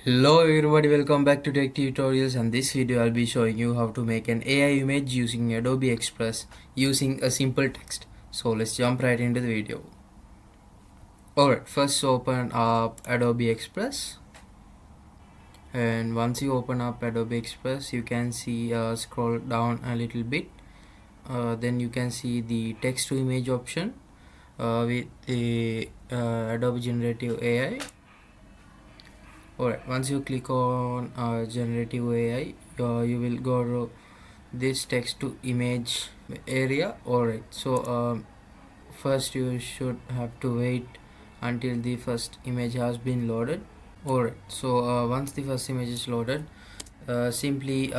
Hello everybody, welcome back to Tech Tutorials, and this video I'll be showing you how to make an AI image using Adobe Express using a simple text. So let's jump right into the video. Alright, first open up Adobe Express, and once you open up Adobe Express you can see scroll down a little bit, then you can see the text to image option with the Adobe Generative AI. Alright, once you click on Generative AI, you will go to this text to image area. Alright, so first you should have to wait until the first image has been loaded. Alright, so once the first image is loaded, simply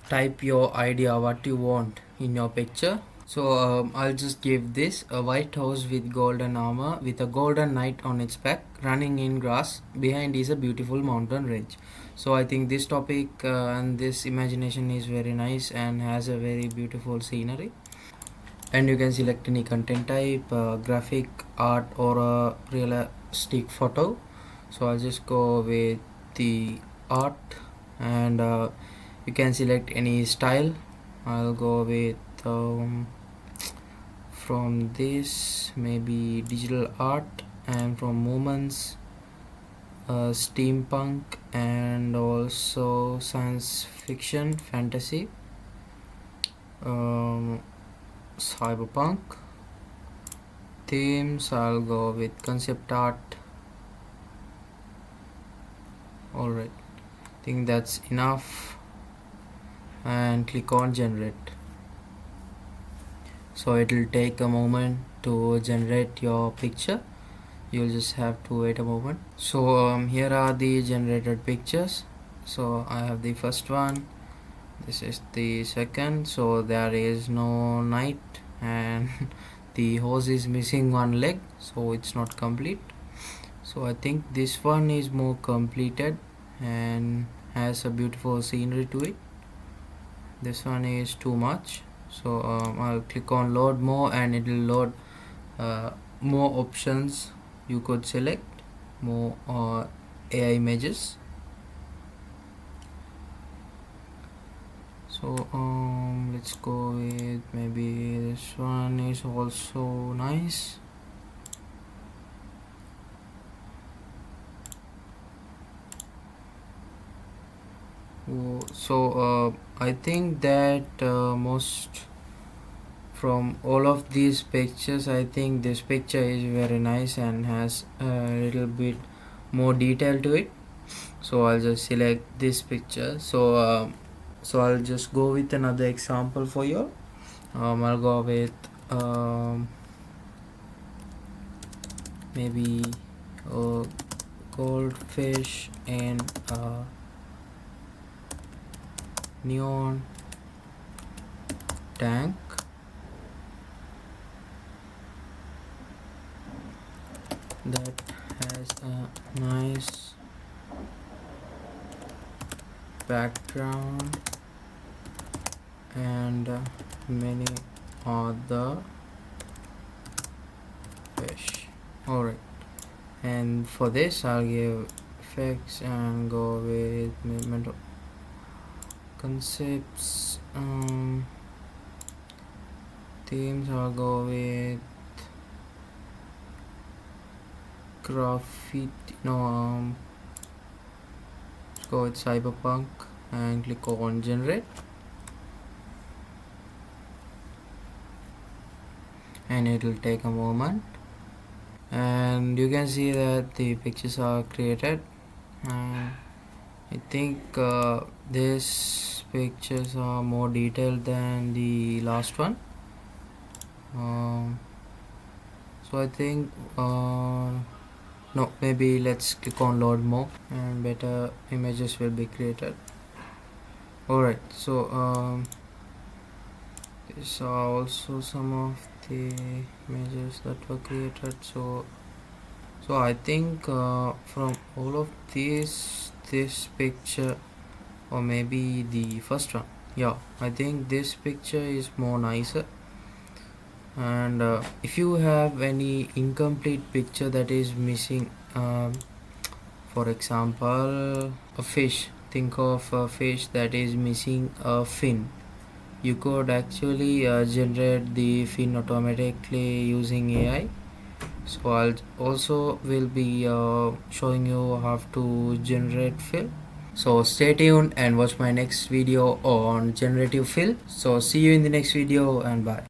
type your idea what you want in your picture. So I'll just give this a white house with golden armor with a golden knight on its back running in grass. Behind is a beautiful mountain range. So I think this topic and this imagination is very nice and has a very beautiful scenery. And you can select any content type, graphic, art, or a realistic photo. So I'll just go with the art, and you can select any style. I'll go with from this maybe digital art, and from movements steampunk, and also science fiction, fantasy, cyberpunk. Themes, I'll go with concept art. Alright, I think that's enough, and click on generate. So it will take a moment to generate your picture. You'll just have to wait a moment. So here are the generated pictures. So I have the first one, this is the second. So there is no knight, and the horse is missing one leg, so it's not complete. So I think this one is more completed and has a beautiful scenery to it. This one is too much, so I'll click on load more, and it will load more options. You could select more AI images. So let's go with maybe this one is also nice. So I think that most from all of these pictures, I think this picture is very nice and has a little bit more detail to it. So I'll just select this picture. So I'll just go with another example for you. I'll go with maybe a goldfish and neon tank. That has a nice background and many other fish. Alright, and for this I'll give effects and go with movement concepts. Themes, I'll go with graffiti. No, let's go with cyberpunk and click on generate, and it will take a moment, and you can see that the pictures are created. And I think these pictures are more detailed than the last one. So I think no, maybe let's click on load more, and better images will be created. Alright, so these are also some of the images that were created. So I think from all of these, this picture, or maybe the first one, yeah, I think this picture is more nicer. And if you have any incomplete picture that is missing For example, a fish. Think of a fish that is missing a fin. You could actually generate the fin automatically using AI. So I'll also will be showing you how to generate fill. So stay tuned and watch my next video on generative fill. So see you in the next video and bye.